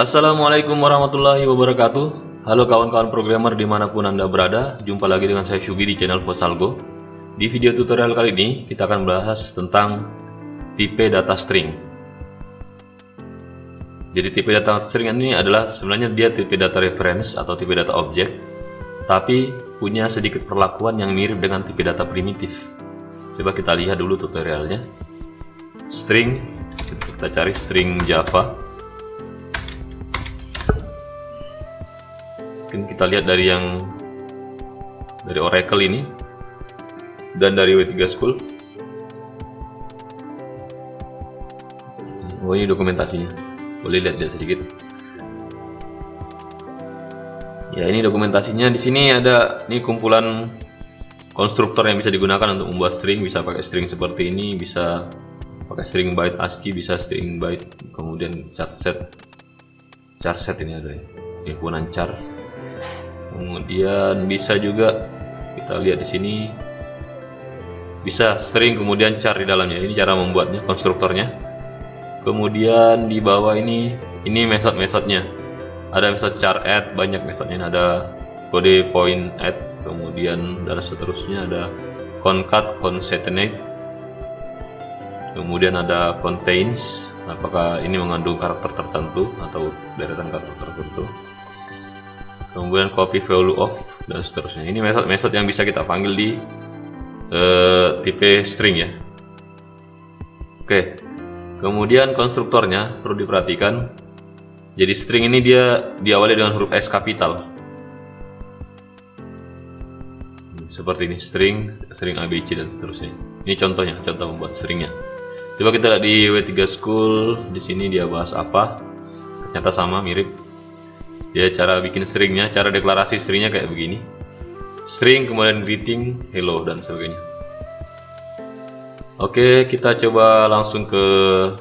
Assalamualaikum warahmatullahi wabarakatuh. Halo kawan-kawan programmer dimanapun Anda berada. Jumpa lagi dengan saya Syugi di channel Fosalgo. Di video tutorial kali ini kita akan bahas tentang tipe data string. Jadi tipe data string ini adalah sebenarnya dia tipe data reference atau tipe data objek, tapi punya sedikit perlakuan yang mirip dengan tipe data primitif. Coba kita lihat dulu tutorialnya. String, kita cari string Java. Mungkin kita lihat dari Oracle ini dan dari W3 School. Oh, ini dokumentasinya, boleh lihat sedikit. Ya, ini dokumentasinya. Di sini ada kumpulan konstruktor yang bisa digunakan untuk membuat string. Bisa pakai string seperti ini, bisa pakai string byte ASCII, bisa string byte, kemudian char set ini ada ya, himpunan char. Kemudian bisa juga kita lihat di sini bisa string kemudian char di dalamnya. Ini cara membuatnya, konstruktornya. Kemudian di bawah ini metode-metodenya. Ada metode char add, banyak metodenya. Ada kode point add, kemudian dan seterusnya. Ada concat, concatenate. Kemudian ada contains, apakah ini mengandung karakter tertentu atau deretan karakter tertentu. Kemudian copy value of dan seterusnya. Ini metode-metode yang bisa kita panggil di tipe string ya. Oke. Kemudian konstruktornya perlu diperhatikan. Jadi string ini dia diawali dengan huruf S kapital. Seperti ini, string ABC dan seterusnya. Ini contohnya, contoh membuat stringnya. Coba kita lihat di W3 School. Di sini dia bahas apa? Ternyata sama, mirip. Dia cara bikin stringnya, cara deklarasi stringnya kayak begini. String, kemudian greeting, hello, dan sebagainya. Oke, kita coba langsung ke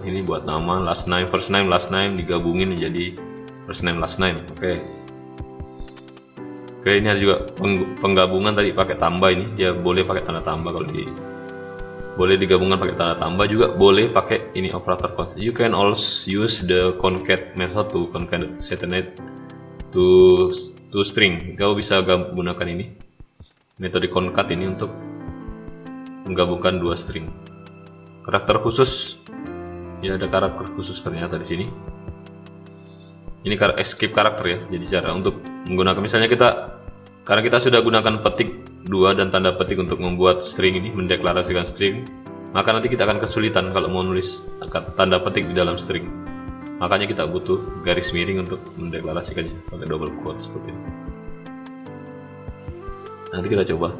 ini buat nama, last name, first name, last name digabungin menjadi first name, last name. Oke, ini ada juga penggabungan tadi pakai tambah ini. Dia boleh pakai tanda tambah kalau boleh digabungkan pakai tanda tambah, juga boleh pakai ini operator concat. You can also use the concat method to concatenate to string. Kau bisa gunakan ini metode concat ini untuk menggabungkan dua string. Karakter khusus, ya ada karakter khusus ternyata di sini. Ini escape karakter ya. Jadi cara untuk menggunakan, misalnya karena kita sudah gunakan petik 2 dan tanda petik untuk membuat string ini, mendeklarasikan string, maka nanti kita akan kesulitan kalau mau nulis tanda petik di dalam string. Makanya kita butuh garis miring untuk mendeklarasikannya pakai double quote seperti ini. Nanti kita coba.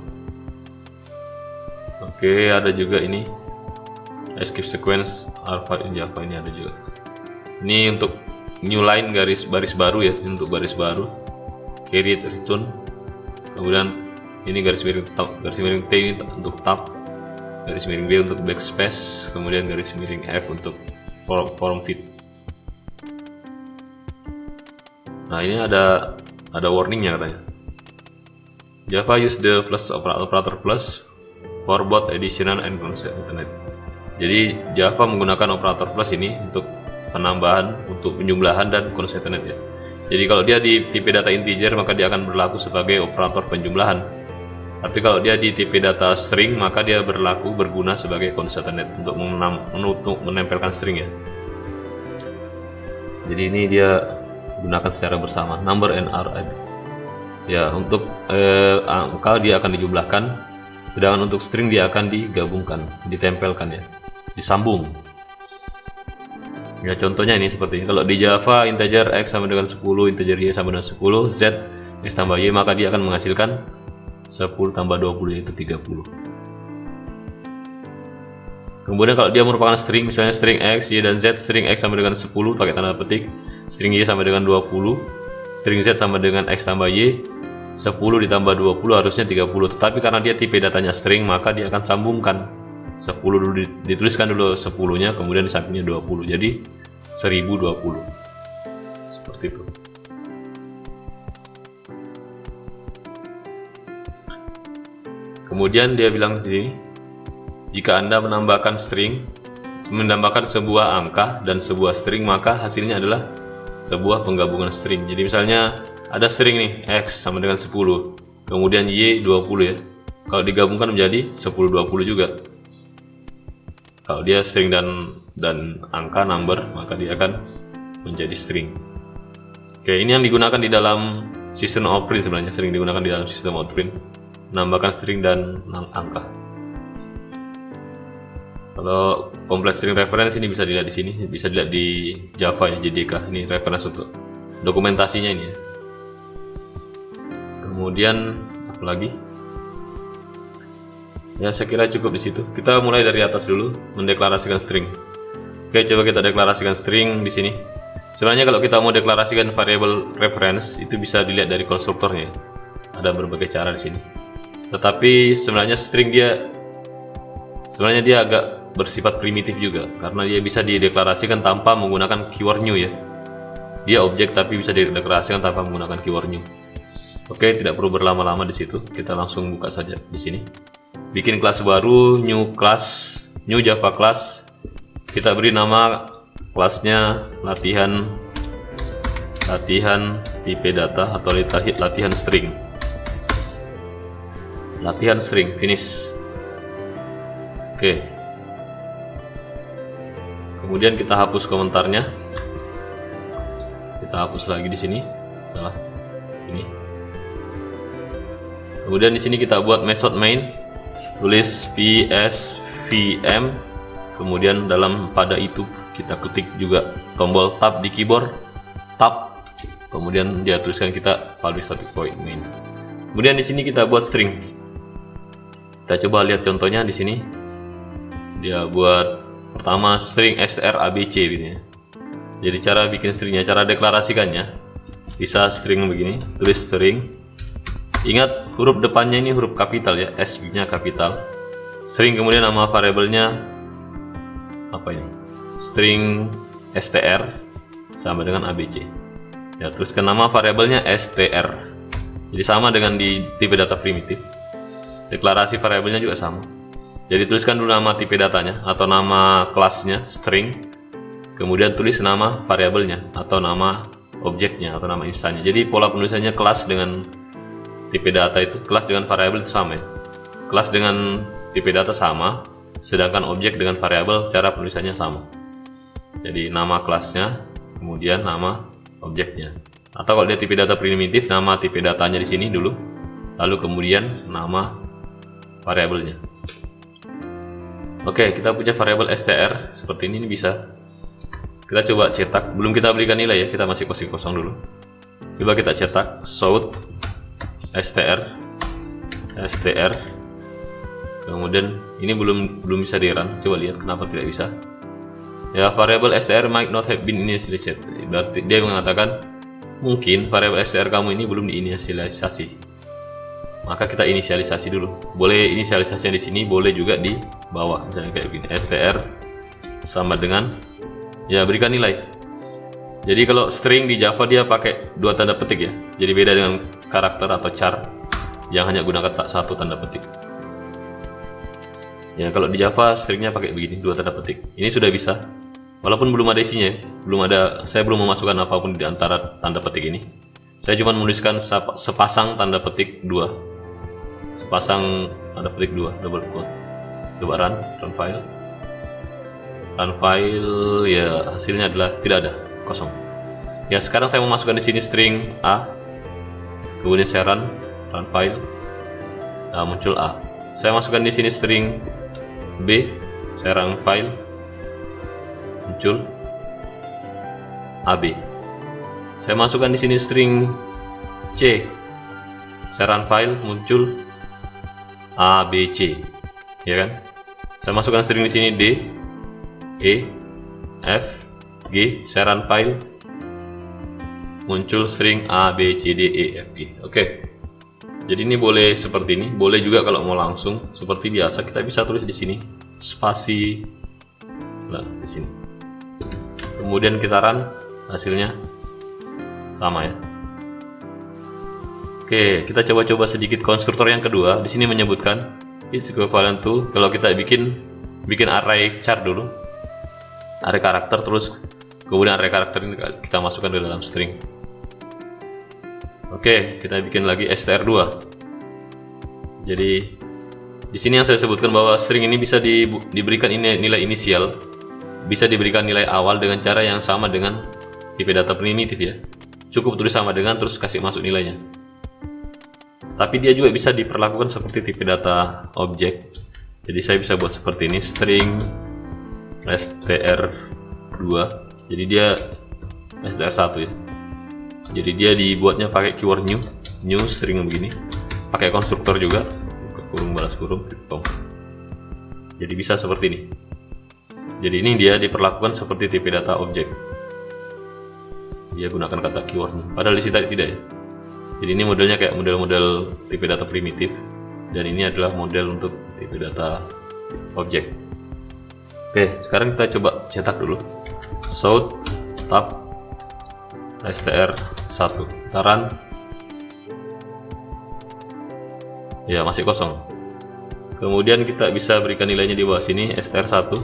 Oke, ada juga ini escape sequence alpha in Java, ini ada juga. Ini untuk new line, baris baru ya, untuk baris baru. Create return. Kemudian ini garis miring T ini untuk tab, garis miring B untuk backspace, kemudian garis miring F untuk form fit. Nah, ini ada warningnya katanya. Java use the plus operator plus for both additional and concatenate. Jadi Java menggunakan operator plus ini untuk penambahan, untuk penjumlahan dan concatenate ya. Jadi kalau dia di tipe data integer maka dia akan berlaku sebagai operator penjumlahan. Tapi kalau dia di tipe data string maka dia berguna sebagai concatenate untuk menempelkan string ya. Jadi ini dia gunakan secara bersama, number and array. Ya, untuk angka dia akan dijumlahkan, sedangkan untuk string dia akan digabungkan, ditempelkan ya, disambung. Ya, contohnya ini seperti ini. Kalau di Java integer x sama dengan 10, integer y sama dengan 10, z x tambah y, maka dia akan menghasilkan 10 tambah 20 yaitu 30. Kemudian kalau dia merupakan string, misalnya string x, y dan z, string x sama dengan 10 pakai tanda petik, string y sama dengan 20, string z sama dengan x tambah y, 10 ditambah 20 harusnya 30. Tetapi karena dia tipe datanya string, maka dia akan sambungkan 10 dulu, dituliskan dulu 10 nya, kemudian di sampingnya 20, jadi 1020 seperti itu. Kemudian dia bilang di sini, jika Anda menambahkan sebuah angka dan sebuah string, maka hasilnya adalah sebuah penggabungan string. Jadi misalnya ada string nih X sama dengan 10, kemudian Y 20 ya. Kalau digabungkan menjadi 10 20 juga. Kalau dia string dan angka number, maka dia akan menjadi string. Oke, ini yang digunakan di dalam sistem outprint, sebenarnya sering digunakan di dalam sistem outprint, menambahkan string dan angka. Kalau complex string reference ini bisa dilihat di sini, bisa dilihat di Java ya, JDK. Ini reference untuk dokumentasinya ini ya. Kemudian apa lagi? Ya, saya kira cukup di situ. Kita mulai dari atas dulu, mendeklarasikan string. Oke, coba kita deklarasikan string di sini. Sebenarnya kalau kita mau deklarasikan variable reference itu bisa dilihat dari konstruktornya. Ada berbagai cara di sini. Tetapi sebenarnya string dia agak bersifat primitif juga, karena dia bisa dideklarasikan tanpa menggunakan keyword new ya. Dia objek tapi bisa dideklarasikan tanpa menggunakan keyword new. Oke, tidak perlu berlama-lama di situ. Kita langsung buka saja di sini. Bikin kelas baru, new Java class. Kita beri nama kelasnya latihan tipe data atau latihan string. Latihan string, finish. Oke. Kemudian kita hapus komentarnya. Kita hapus lagi di sini. Salah. Ini. Kemudian di sini kita buat method main. Tulis psvm, kemudian pada itu kita ketik juga tombol tab di keyboard, tab, kemudian dia tuliskan kita publish static void main. Kemudian di sini kita buat string. Kita coba lihat contohnya di sini. Dia buat pertama string str abc gitu ya. Jadi cara bikin stringnya, cara deklarasikannya bisa string begini, tulis string. Ingat huruf depannya ini huruf kapital ya, S-nya kapital. String kemudian nama variabelnya apa ini? String str sama dengan abc. Ya, teruskan nama variabelnya str. Jadi sama dengan di tipe data primitif. Deklarasi variabelnya juga sama. Jadi tuliskan dulu nama tipe datanya atau nama kelasnya string. Kemudian tulis nama variabelnya atau nama objeknya atau nama instannya. Jadi pola penulisannya kelas dengan tipe data itu, kelas dengan variabel itu sama ya. Kelas dengan tipe data sama, sedangkan objek dengan variabel cara penulisannya sama. Jadi nama kelasnya, kemudian nama objeknya. Atau kalau dia tipe data primitif, nama tipe datanya di sini dulu, lalu kemudian nama variabelnya. Oke, kita punya variabel str seperti ini bisa. Kita coba cetak, belum kita berikan nilai ya, kita masih kosong dulu. Coba kita cetak shout str, kemudian ini belum bisa di run. Coba lihat kenapa tidak bisa ya. Variable str might not have been initialized, berarti dia mengatakan mungkin variable str kamu ini belum diinisialisasi. Maka kita inisialisasi dulu. Boleh inisialisasinya di sini, boleh juga di bawah, misalnya kayak begini, str sama dengan ya berikan nilai. Jadi kalau string di Java dia pakai 2 tanda petik ya. Jadi beda dengan karakter atau char yang hanya gunakan satu tanda petik. Ya kalau di Java stringnya pakai begini, 2 tanda petik. Ini sudah bisa. Walaupun belum ada isinya, saya belum memasukkan apapun di antara tanda petik ini. Saya cuma menuliskan sepasang tanda petik 2. Sepasang tanda petik 2, double quote. Coba run file. Run file ya hasilnya adalah tidak ada. Kosong. Ya sekarang saya mau masukkan di sini string A, kemudian saya run file, nah, muncul A. Saya masukkan di sini string B, saya run file, muncul AB. Saya masukkan di sini string C, saya run file, muncul ABC, ya kan? Saya masukkan string di sini D, E, F, G, saya run file, muncul string A, B, C, D, E, F, G. Oke. Jadi ini boleh seperti ini, boleh juga kalau mau langsung seperti biasa kita bisa tulis di sini spasi di sini. Kemudian kita run, hasilnya sama ya. Oke, kita coba sedikit konstruktor yang kedua. Di sini menyebutkan it's equivalent to, kalau kita bikin array char dulu, array karakter, terus Kemudian array karakter ini kita masukkan ke dalam string. Oke, kita bikin lagi str2. Jadi di sini yang saya sebutkan bahwa string ini bisa diberikan nilai inisial, bisa diberikan nilai awal dengan cara yang sama dengan tipe data primitif ya. Cukup tulis sama dengan terus kasih masuk nilainya. Tapi dia juga bisa diperlakukan seperti tipe data objek. Jadi saya bisa buat seperti ini, string str2. Jadi dia str1 ya. Jadi dia dibuatnya pakai keyword new string begini, pakai konstruktor juga, kurung balas kurung tipe. Jadi bisa seperti ini. Jadi ini dia diperlakukan seperti tipe data objek. Dia gunakan kata keyword new. Padahal di sini tidak ya. Jadi ini modelnya kayak model-model tipe data primitif, dan ini adalah model untuk tipe data objek. Oke, sekarang kita coba cetak dulu. Show tab str1, kita run. Ya, masih kosong. Kemudian kita bisa berikan nilainya di bawah sini, str1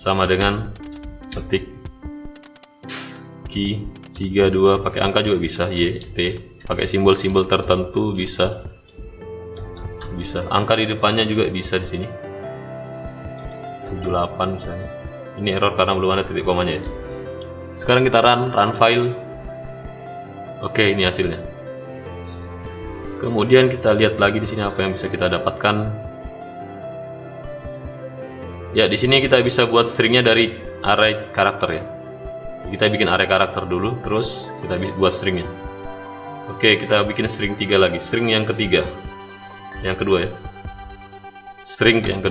sama dengan ketik key 32, pakai angka juga bisa, y, t, pakai simbol-simbol tertentu bisa, angka di depannya juga bisa di sini, 78 misalnya. Ini error karena belum ada titik komanya ya. Sekarang kita run file. Oke, ini hasilnya. Kemudian kita lihat lagi di sini apa yang bisa kita dapatkan. Ya, di sini kita bisa buat stringnya dari array karakter ya. Kita bikin array karakter dulu, terus kita buat stringnya. Oke, kita bikin string 3 lagi, string yang ketiga, yang kedua ya. String yang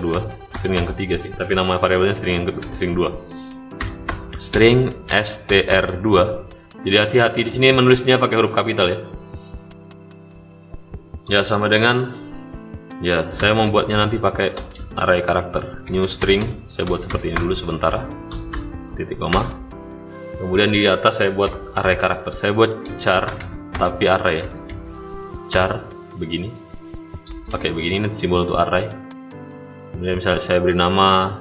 ketiga sih, tapi nama variabelnya string 2. String str2. Jadi hati-hati di sini menulisnya pakai huruf kapital ya. Ya, sama dengan ya, saya membuatnya nanti pakai array karakter, new string. Saya buat seperti ini dulu sebentar, titik koma. Kemudian di atas saya buat array karakter, saya buat char tapi array ya. Char begini, pakai begini nanti simbol untuk array. Kemudian misalnya saya beri nama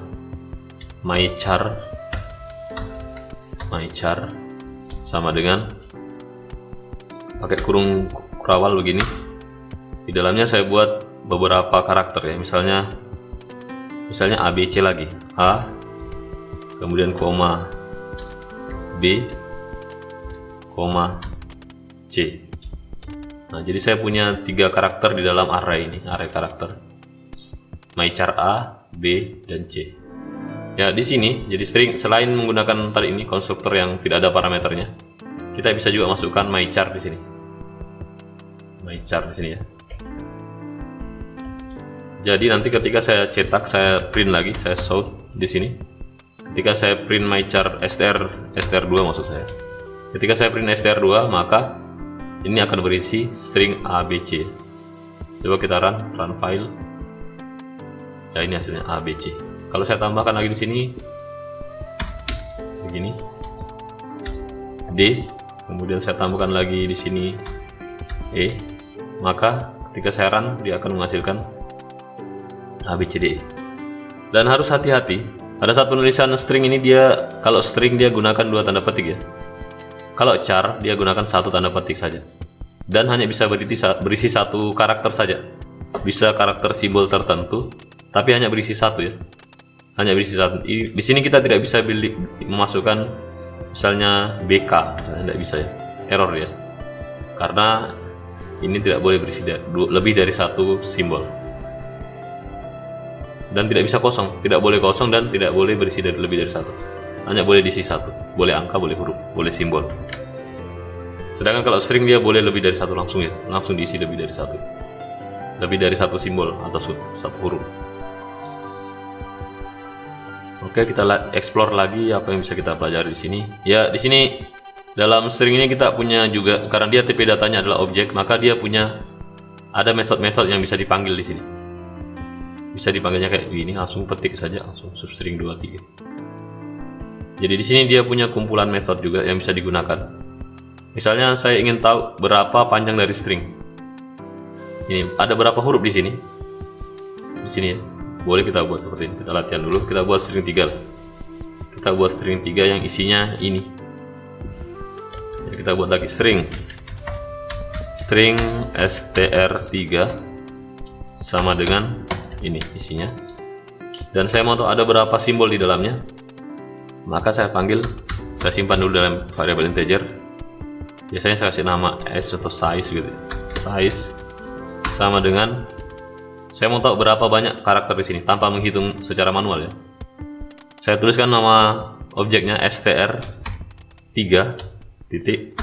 my char sama dengan pakai kurung kurawal begini. Di dalamnya saya buat beberapa karakter ya, misalnya ABC lagi, A, kemudian koma B, koma C. Nah, jadi saya punya 3 karakter di dalam array ini, array karakter mychar A, B, dan C. Ya, di sini jadi string, selain menggunakan tadi ini konstruktor yang tidak ada parameternya, kita bisa juga masukkan mychar di sini. Mychar di sini ya. Jadi nanti ketika saya cetak, saya print lagi, saya show di sini. Ketika saya print mychar str2 maksud saya. Ketika saya print str2, maka ini akan berisi string ABC. Coba kita run file. Ya, ini hasilnya ABC. Kalau saya tambahkan lagi di sini begini, D, kemudian saya tambahkan lagi di sini E, maka ketika saya run dia akan menghasilkan ABCD. Dan harus hati-hati pada saat penulisan string ini, dia kalau string dia gunakan 2 tanda petik ya. Kalau char dia gunakan 1 tanda petik saja, dan hanya bisa berisi 1 karakter saja. Bisa karakter simbol tertentu, tapi hanya berisi 1 ya. Hanya berisi 1. Di sini kita tidak bisa memasukkan misalnya BK, misalnya tidak bisa ya, error ya. Karena ini tidak boleh berisi lebih dari 1 simbol. Dan tidak bisa kosong, tidak boleh kosong dan tidak boleh berisi lebih dari 1. Hanya boleh diisi 1, boleh angka, boleh huruf, boleh simbol. Sedangkan kalau string dia boleh lebih dari 1 langsung ya, langsung diisi lebih dari 1. Lebih dari 1 simbol atau 1 huruf. Oke, kita explore lagi apa yang bisa kita pelajari di sini. Ya, di sini dalam string ini kita punya juga, karena dia tipe datanya adalah objek, maka dia punya ada metode-metode yang bisa dipanggil di sini. Bisa dipanggilnya kayak gini, langsung petik saja, langsung substring 23. Jadi di sini dia punya kumpulan metode juga yang bisa digunakan. Misalnya saya ingin tahu berapa panjang dari string. Ini ada berapa huruf di sini. Di sini ya. boleh kita buat seperti ini. Kita latihan dulu, kita buat string 3 lah. Kita buat string 3 yang isinya ini. Jadi kita buat lagi string str3 sama dengan ini isinya. Dan saya mau tahu ada berapa simbol di dalamnya, maka saya simpan dulu dalam variabel integer. Biasanya saya kasih nama s atau size gitu. Size sama dengan, saya mau tahu berapa banyak karakter di sini tanpa menghitung secara manual ya. Saya tuliskan nama objeknya str3 titik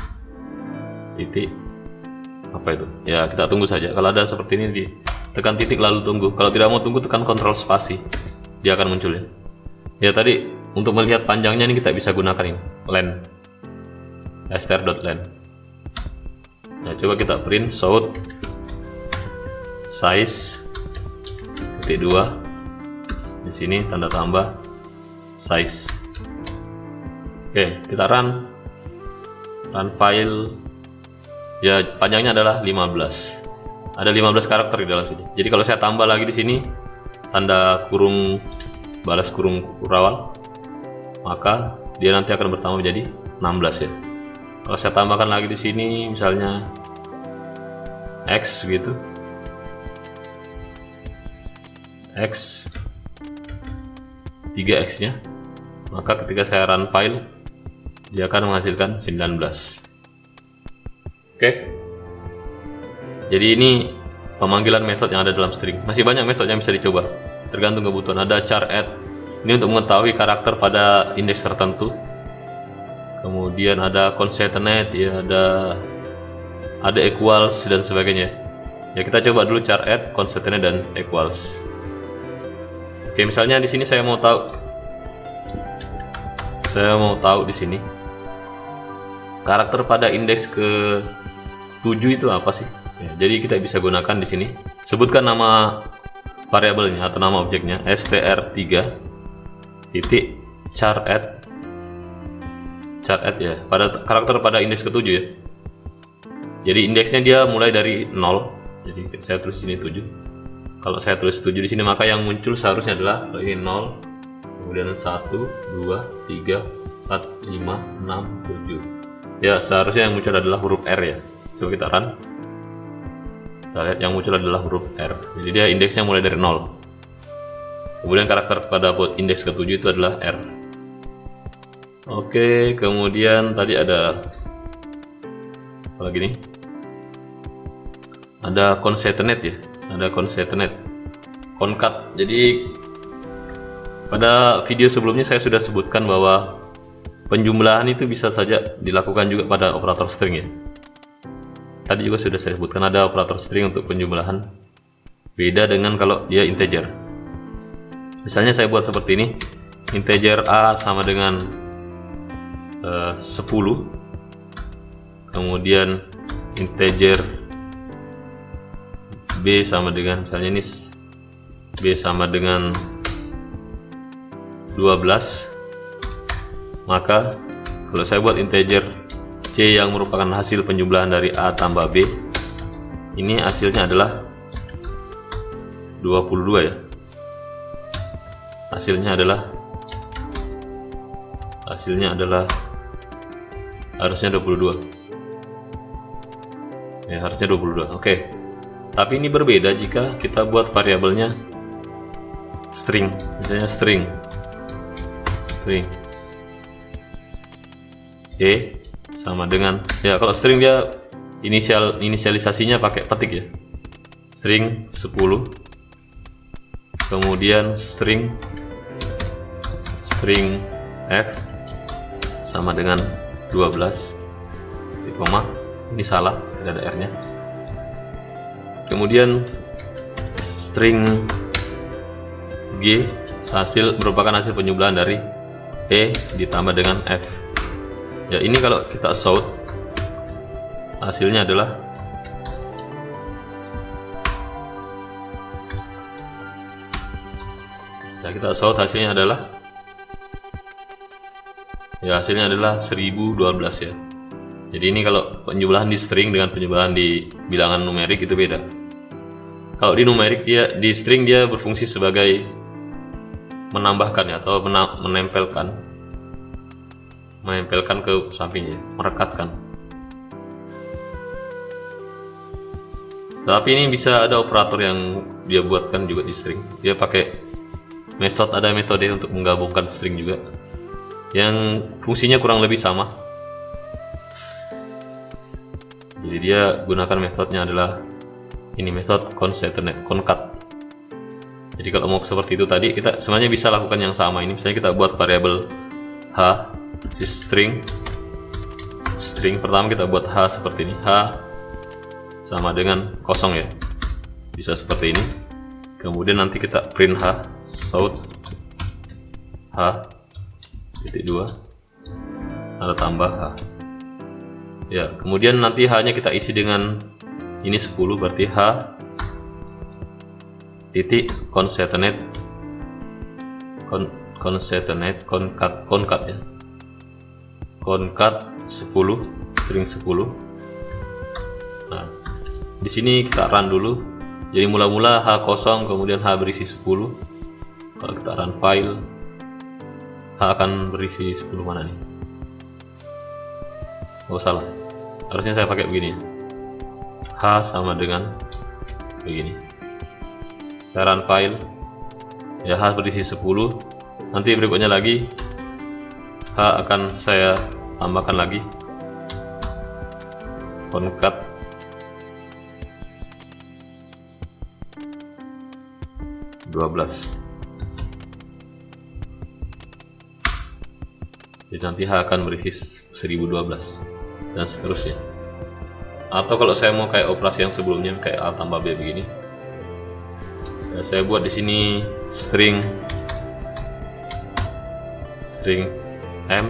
apa itu ya, kita tunggu saja. Kalau ada seperti ini tekan titik lalu tunggu. Kalau tidak mau tunggu tekan Ctrl spasi, dia akan muncul ya. Ya tadi untuk melihat panjangnya ini kita bisa gunakan ini len, str.len. Nah coba kita print show size titik 2 di sini tanda tambah size. Oke, kita run file. Ya, panjangnya adalah 15. Ada 15 karakter di dalam sini. Jadi kalau saya tambah lagi di sini tanda kurung balas kurung kurawal, maka dia nanti akan bertambah menjadi 16 ya. Kalau saya tambahkan lagi di sini misalnya x gitu. X 3x nya, maka ketika saya run file dia akan menghasilkan 19. Oke. Jadi ini pemanggilan metode yang ada dalam string. Masih banyak metode yang bisa dicoba, tergantung kebutuhan. Ada char add, ini untuk mengetahui karakter pada indeks tertentu. Kemudian ada concatenate ya, ada equals dan sebagainya. Ya kita coba dulu char add, concatenate dan equals. Oke, misalnya di sini saya mau tahu di sini karakter pada indeks ke 7 itu apa sih? Ya, jadi kita bisa gunakan di sini. Sebutkan nama variabelnya atau nama objeknya str3 titik char add ya, pada karakter pada indeks ke 7 ya. Jadi indeksnya dia mulai dari 0. Jadi saya tulis di sini 7. Kalau saya tulis 7 di sini, maka yang muncul seharusnya adalah ini 0, kemudian 1, 2, 3, 4, 5, 6, 7. Ya, seharusnya yang muncul adalah huruf R ya. Coba kita run. Kita lihat yang muncul adalah huruf R. Jadi dia indeksnya mulai dari 0. Kemudian karakter pada indeks ke-7 itu adalah R. Oke, kemudian tadi ada apa lagi nih? Ada concatenate ya. Ada concatenate. Concat. Jadi pada video sebelumnya saya sudah sebutkan bahwa penjumlahan itu bisa saja dilakukan juga pada operator string ya. Tadi juga sudah saya sebutkan ada operator string untuk penjumlahan. Beda dengan kalau dia integer. Misalnya saya buat seperti ini. Integer A sama dengan 10. Kemudian integer B sama dengan, misalnya ini B sama dengan 12. Maka kalau saya buat integer C yang merupakan hasil penjumlahan dari A tambah B, ini hasilnya adalah 22 ya. Hasilnya adalah harusnya 22 ya, harusnya 22. Oke. Tapi ini berbeda jika kita buat variabelnya string. Misalnya string E sama dengan, ya kalau string dia inisialisasinya pakai petik ya. String 10, kemudian string F sama dengan 12, koma, ini salah, tidak ada R nya. Kemudian string G merupakan hasil penjumlahan dari E ditambah dengan F. Ya, ini kalau kita sort hasilnya adalah kita sort hasilnya adalah 1012 ya. Jadi ini kalau penjumlahan di string dengan penjumlahan di bilangan numerik itu beda. Kalau di numerik dia, di string dia berfungsi sebagai menambahkan ya, atau menempelkan ke sampingnya, merekatkan. Tapi ini bisa ada operator yang dia buatkan juga di string. Dia pakai ada metode untuk menggabungkan string juga, yang fungsinya kurang lebih sama. Jadi dia gunakan metodenya adalah ini, metode concat. Jadi kalau mau seperti itu tadi, kita sebenarnya bisa lakukan yang sama ini. Misalnya kita buat variabel h, string pertama kita buat h seperti ini, h sama dengan kosong ya, bisa seperti ini. Kemudian nanti kita print h, south h titik 2 ada tambah h ya. Kemudian nanti h nya kita isi dengan ini 10, berarti h titik concatenate concat ya, concat 10, string 10. Nah, di sini kita run dulu. Jadi mula-mula h kosong, kemudian h berisi 10. Kalau kita run file, h akan berisi 10 mana nih? Oh salah, harusnya saya pakai begini ya. H sama dengan begini. Saya run file ya, H berisi 10. Nanti berikutnya lagi H akan saya tambahkan lagi concat jadi nanti H akan berisi 1012 dan seterusnya. Atau kalau saya mau kayak operasi yang sebelumnya kayak A tambah B begini ya, saya buat di sini string M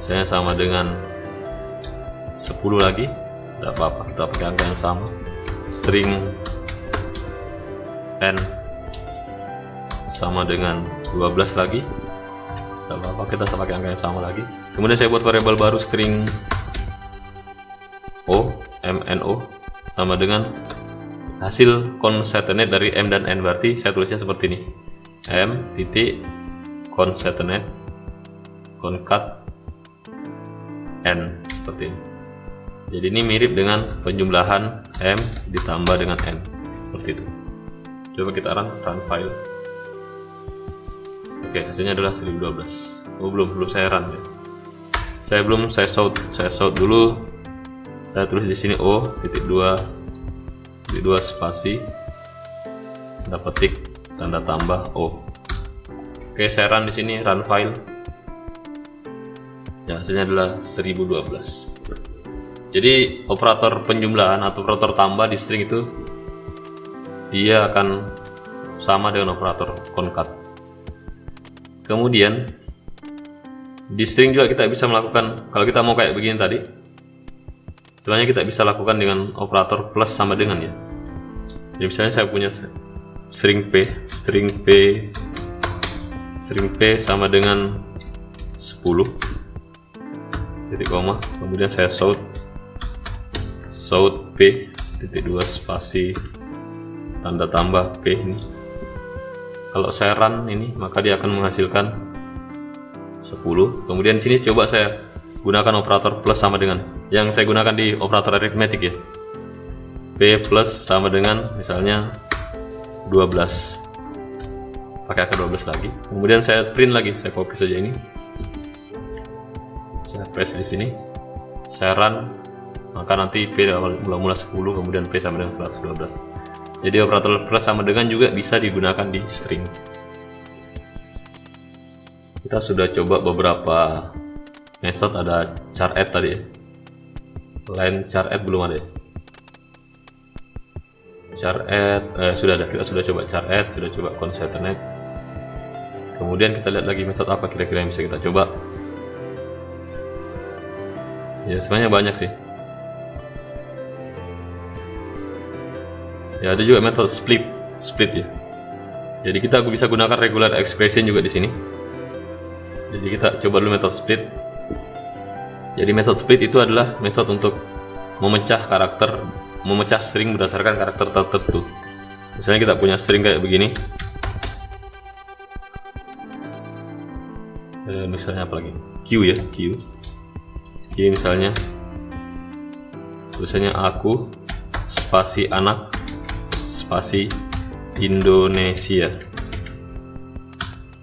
misalnya sama dengan 10 lagi, tidak apa-apa, kita pakai angka yang sama. String N sama dengan 12 lagi, tidak apa-apa, kita pakai angka yang sama lagi. Kemudian saya buat variabel baru string O, MNO sama dengan hasil concatenate dari M dan N, berarti saya tulisnya seperti ini, M titik concatenate concat N, seperti ini. Jadi ini mirip dengan penjumlahan M ditambah dengan N, seperti itu. Coba kita run file. Oke, hasilnya adalah 1012. Oh belum saya run ya. Saya sort dulu. Saya tulis di sini O titik 2 spasi, tanda petik, tanda tambah O. Oke, saya run di sini, run file. Ya, hasilnya adalah 1012. Jadi operator penjumlahan atau operator tambah di string itu dia akan sama dengan operator concat. Kemudian di string juga kita bisa melakukan, kalau kita mau kayak begini tadi, sebenarnya kita bisa lakukan dengan operator plus sama dengan ya. Jadi misalnya saya punya string P sama dengan 10 titik koma, kemudian saya sort P titik 2 spasi tanda tambah P ini. Kalau saya run ini, maka dia akan menghasilkan 10. Kemudian di sini coba saya gunakan operator plus sama dengan yang saya gunakan di operator arithmetic ya. P plus sama dengan misalnya 12, pakai angka 12 lagi. Kemudian saya print lagi, saya copy saja ini, saya paste di sini, saya run, maka nanti P mula-mula 10, kemudian P sama dengan 112. Jadi operator plus sama dengan juga bisa digunakan di string. Kita sudah coba beberapa method, ada char add tadi ya. Line char add belum ada ya. Char add sudah ada, kita sudah coba char add, sudah coba concatenate. Kemudian kita lihat lagi metode apa kira-kira yang bisa kita coba. Ya sebenarnya banyak sih. Ya ada juga metode split ya. Jadi kita bisa gunakan regular expression juga di sini. Jadi kita coba dulu metode split. Jadi metode split itu adalah metode untuk memecah karakter memecah string berdasarkan karakter tertentu. Misalnya kita punya string kayak begini. Misalnya apa lagi? Q ya, Q. Q misalnya tulisannya aku spasi anak spasi Indonesia.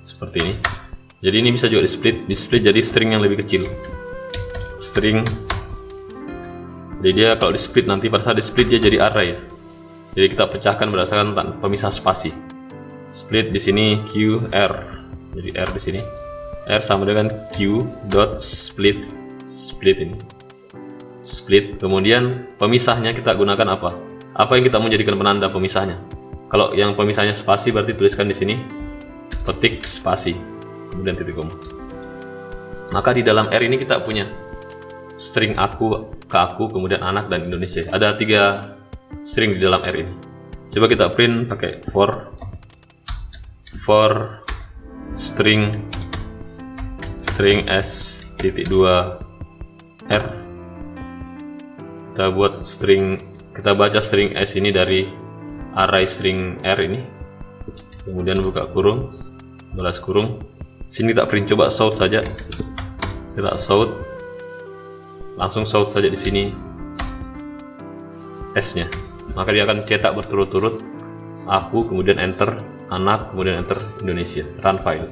Seperti ini. Jadi ini bisa juga di split jadi string yang lebih kecil. String. Jadi dia kalau di split nanti pada saat di split dia jadi array ya. Jadi kita pecahkan berdasarkan pemisah spasi. Split di sini Q R. Jadi R di sini. R sama dengan Q dot split. Split ini. Split. Kemudian pemisahnya kita gunakan apa? Apa yang kita mau jadikan penanda pemisahnya? Kalau yang pemisahnya spasi berarti tuliskan di sini petik spasi. Kemudian titik koma. Maka di dalam R ini kita punya string aku ke aku, kemudian anak dan Indonesia. Ada 3 string di dalam R ini. Coba kita print pakai for string s titik 2 R. Kita buat string, kita baca string s ini dari array string R ini. Kemudian buka kurung, balas kurung. Sini kita print, coba shout saja. Kita shout, langsung shout saja di sini S-nya. Maka dia akan cetak berturut-turut aku, kemudian enter anak, kemudian enter Indonesia. Run file.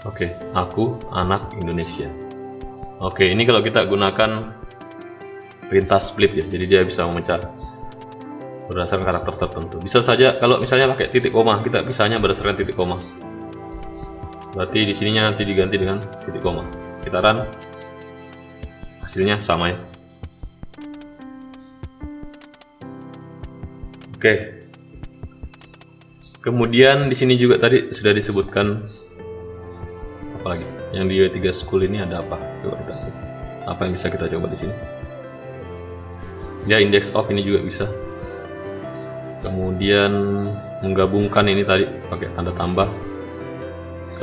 Oke, aku anak Indonesia. Oke, ini kalau kita gunakan perintah split ya, jadi dia bisa memecah berdasarkan karakter tertentu. Bisa saja kalau misalnya pakai titik koma, kita pisahnya berdasarkan titik koma. Berarti di sininya nanti diganti dengan titik koma. Kita run, hasilnya sama ya. Oke. Kemudian di sini juga tadi sudah disebutkan apa lagi? Yang di W3 School ini ada apa? Coba kita lihat. Apa yang bisa kita coba di sini? Ya, index of ini juga bisa. Kemudian menggabungkan ini tadi pakai tanda tambah.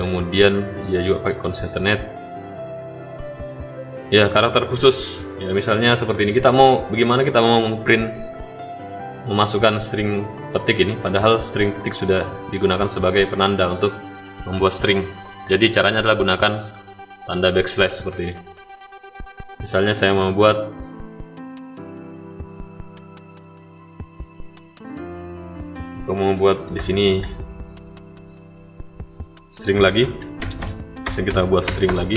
Kemudian dia juga pakai concatenate. Ya, karakter khusus. Ya, misalnya seperti ini. Kita mau bagaimana kita mau print memasukkan string petik ini, padahal string petik sudah digunakan sebagai penanda untuk membuat string. Jadi caranya adalah gunakan tanda backslash seperti ini. Misalnya saya mau buat di sini string lagi. Misalnya kita buat string lagi.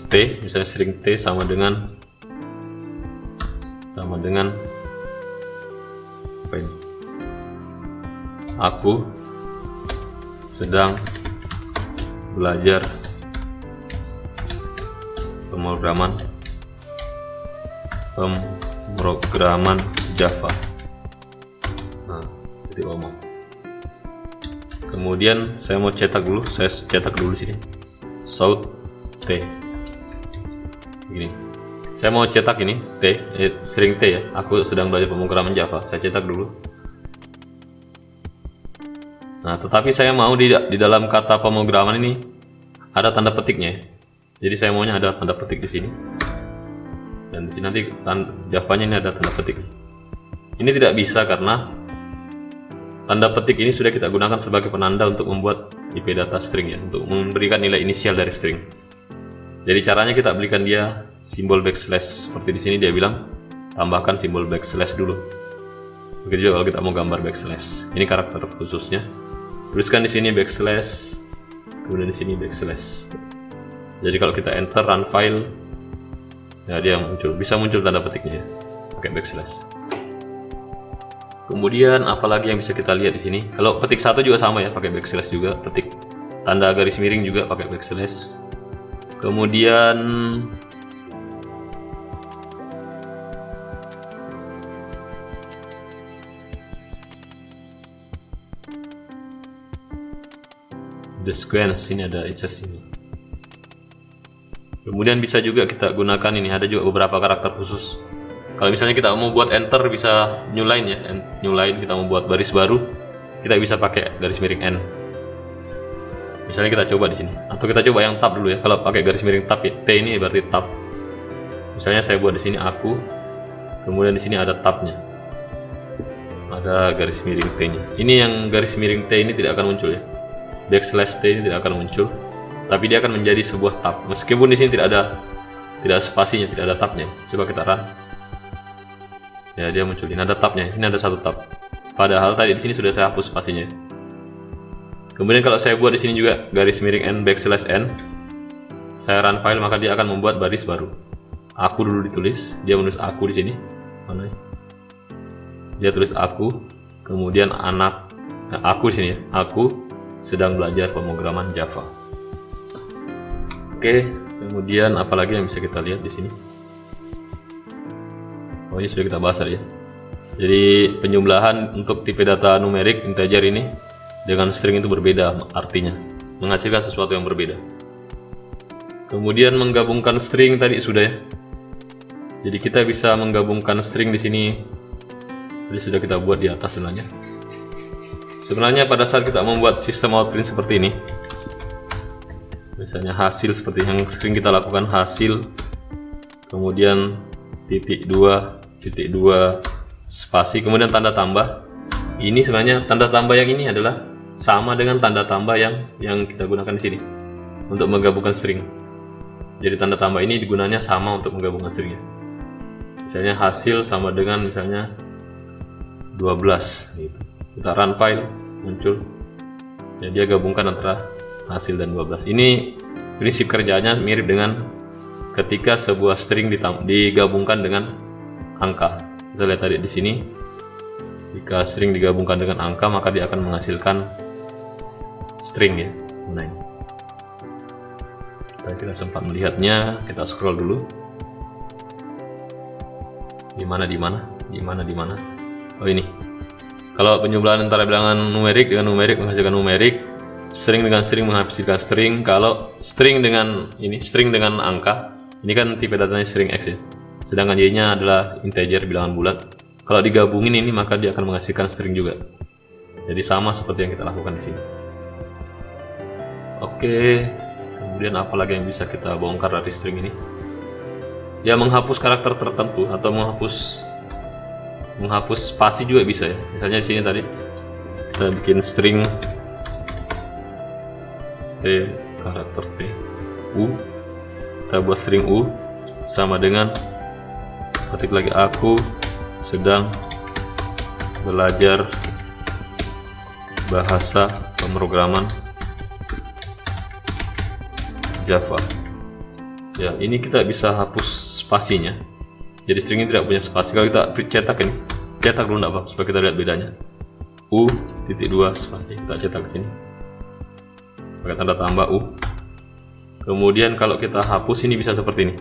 T, misalnya string T sama dengan apa ini? Aku sedang belajar pemrograman Java. Nah, titik koma. Kemudian saya mau cetak dulu, sini. Shout T. Gini. Saya mau cetak ini T, string T ya. Aku sedang belajar pemrograman Java. Saya cetak dulu. Nah, tetapi saya mau di dalam kata pemrograman ini ada tanda petiknya. Jadi saya maunya ada tanda petik di sini. Dan di sini nanti Java-nya ini ada tanda petik. Ini tidak bisa karena tanda petik ini sudah kita gunakan sebagai penanda untuk membuat IP data string ya, untuk memberikan nilai inisial dari string. Jadi caranya kita berikan dia simbol backslash. Seperti di sini dia bilang tambahkan simbol backslash dulu. Begitu juga kalau kita mau gambar backslash. Ini karakter khususnya. Tuliskan di sini backslash, kemudian di sini backslash. Jadi kalau kita enter run file, ya dia bisa muncul tanda petiknya ya, pakai backslash. Kemudian apalagi yang bisa kita lihat di sini? Kalau petik satu juga sama ya, pakai backslash juga. Petik tanda garis miring juga pakai backslash. Kemudian the sequence, ini ada inserts ini. Kemudian bisa juga kita gunakan ini, ada juga beberapa karakter khusus. Kalau misalnya kita mau buat enter bisa new line ya, new line, kita mau buat baris baru, kita bisa pakai garis miring n. Misalnya kita coba di sini, atau kita coba yang tab dulu ya. Kalau pakai garis miring tab ya, T ini berarti tab. Misalnya saya buat di sini aku Kemudian di sini ada tabnya, ada garis miring T-nya. Ini yang garis miring T ini tidak akan muncul ya. Backslash T ini tidak akan muncul, tapi dia akan menjadi sebuah tab. Meskipun di sini tidak ada spasinya, tidak ada tabnya. Coba kita run. Ya, dia muncul. Ini ada tabnya. Ini ada satu tab. Padahal tadi di sini sudah saya hapus spasinya. Kemudian kalau saya buat di sini juga garis miring n backslash n, saya run file, maka dia akan membuat baris baru. Aku dulu ditulis, dia menulis aku di sini. Mana? Dia tulis aku, kemudian aku di sini ya. Aku sedang belajar pemrograman Java. Oke, kemudian apalagi yang bisa kita lihat di sini? Oh, ini sudah kita bahas tadi ya. Jadi penjumlahan untuk tipe data numerik integer ini dengan string itu berbeda artinya, menghasilkan sesuatu yang berbeda. Kemudian menggabungkan string tadi sudah ya. Jadi kita bisa menggabungkan string di sini. Jadi sudah kita buat di atas sebenarnya. Sebenarnya pada saat kita membuat sistem outprint seperti ini, misalnya hasil seperti yang sering kita lakukan, hasil, kemudian titik 2 spasi, kemudian tanda tambah. Ini sebenarnya tanda tambah yang ini adalah sama dengan tanda tambah yang kita gunakan di sini untuk menggabungkan string. Jadi tanda tambah ini digunanya sama untuk menggabungkan stringnya. Misalnya hasil sama dengan misalnya 12 gitu. Kita run file, muncul. Jadi dia gabungkan antara hasil dan 12. Ini prinsip kerjanya mirip dengan ketika sebuah string digabungkan dengan angka. Kita lihat tadi di sini. Jika string digabungkan dengan angka, maka dia akan menghasilkan string ya. Nah, kita sempat melihatnya, kita scroll dulu. Di mana? Oh, ini. Kalau penjumlahan antara bilangan numerik dengan numerik menghasilkan numerik, string dengan string menghasilkan string. Kalau string dengan angka, ini kan tipe datanya string X ya. Sedangkan Y-nya adalah integer, bilangan bulat. Kalau digabungin ini, maka dia akan menghasilkan string juga. Jadi sama seperti yang kita lakukan di sini. Oke, kemudian apa lagi yang bisa kita bongkar dari string ini? Ya, menghapus karakter tertentu atau menghapus spasi juga bisa ya. Misalnya di sini tadi kita bikin string karakter T U, kita buat string U sama dengan ketik lagi aku sedang belajar bahasa pemrograman Java. Ya, ini kita bisa hapus spasinya. Jadi string ini tidak punya spasi. Kalau kita cetak dulu enggak apa, supaya kita lihat bedanya. U.2 spasi, kita cetak ke sini. Pakai tanda tambah U. Kemudian kalau kita hapus ini bisa seperti ini.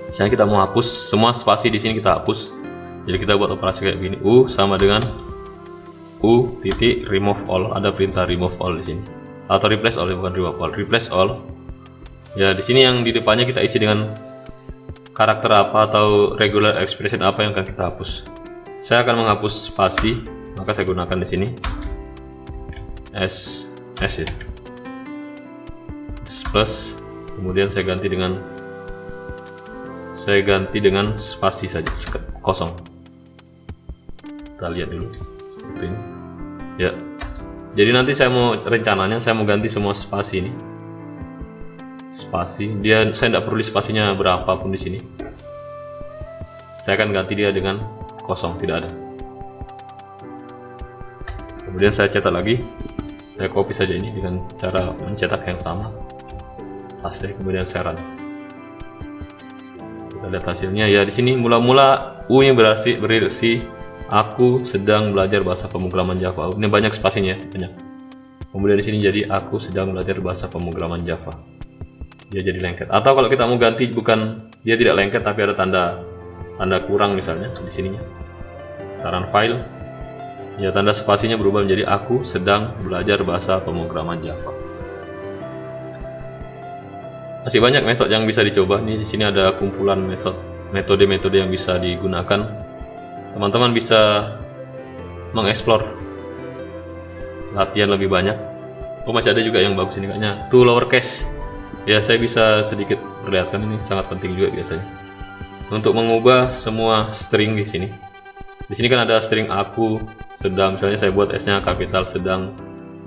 Misalnya kita mau hapus semua spasi di sini, kita hapus. Jadi kita buat operasi kayak gini. U sama dengan U titik remove all. Ada perintah remove all di sini. Atau replace all, bukan remove all. Replace all. Ya, di sini yang di depannya kita isi dengan karakter apa atau regular expression apa yang akan kita hapus. Saya akan menghapus spasi, maka saya gunakan di sini S ya. S plus, kemudian saya ganti dengan spasi saja, kosong. Kita lihat dulu seperti ini. Ya. Jadi nanti rencananya saya mau ganti semua spasi ini. Spasi, saya tidak perlu spasinya berapapun di sini. Saya akan ganti dia dengan kosong, tidak ada. Kemudian saya cetak lagi. Saya copy saja ini dengan cara mencetak yang sama. Paste, kemudian saya run. Kita lihat hasilnya. Ya, di sini mula-mula U-nya berarti aku sedang belajar bahasa pemrograman Java. Ini banyak spasinya, banyak. Kemudian di sini jadi aku sedang belajar bahasa pemrograman Java. Dia jadi lengket. Atau kalau kita mau ganti, bukan dia tidak lengket tapi ada tanda kurang misalnya di sininya. Run file. Ya, tanda spasinya berubah menjadi aku sedang belajar bahasa pemrograman Java. Masih banyak metode yang bisa dicoba. Nih di sini ada kumpulan metode-metode yang bisa digunakan. Teman-teman bisa mengeksplor latihan lebih banyak. Oh, masih ada juga yang bagus ini kayaknya. To lowercase. Ya, saya bisa sedikit perlihatkan, ini sangat penting juga biasanya. untuk mengubah semua string di sini. Di sini kan ada string aku sedang, misalnya saya buat S-nya kapital, sedang,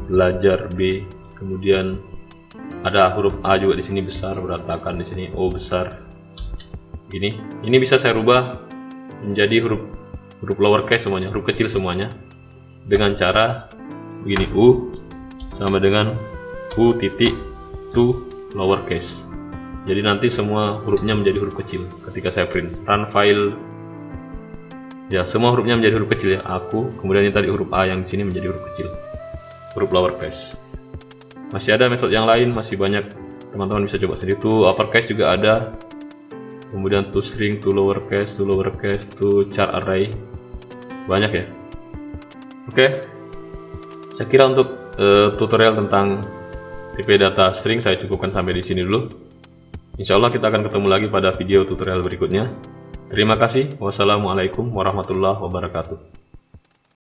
belajar B, kemudian ada huruf A juga di sini besar, berantakan di sini O besar. Ini bisa saya rubah menjadi huruf lowercase semuanya, huruf kecil semuanya, dengan cara begini, U sama dengan U titik to lowercase. Jadi nanti semua hurufnya menjadi huruf kecil ketika saya print. Run file. Ya, semua hurufnya menjadi huruf kecil ya. Aku, kemudian ini tadi huruf A yang di sini menjadi huruf kecil, huruf lowercase. Masih ada metode yang lain, masih banyak, teman-teman bisa coba sendiri. To uppercase juga ada. Kemudian to string, to lowercase, to char array. Banyak ya. Oke. Saya kira untuk tutorial tentang tipe data string saya cukupkan sampai di sini dulu. Insya Allah kita akan ketemu lagi pada video tutorial berikutnya. Terima kasih. Wassalamualaikum warahmatullahi wabarakatuh.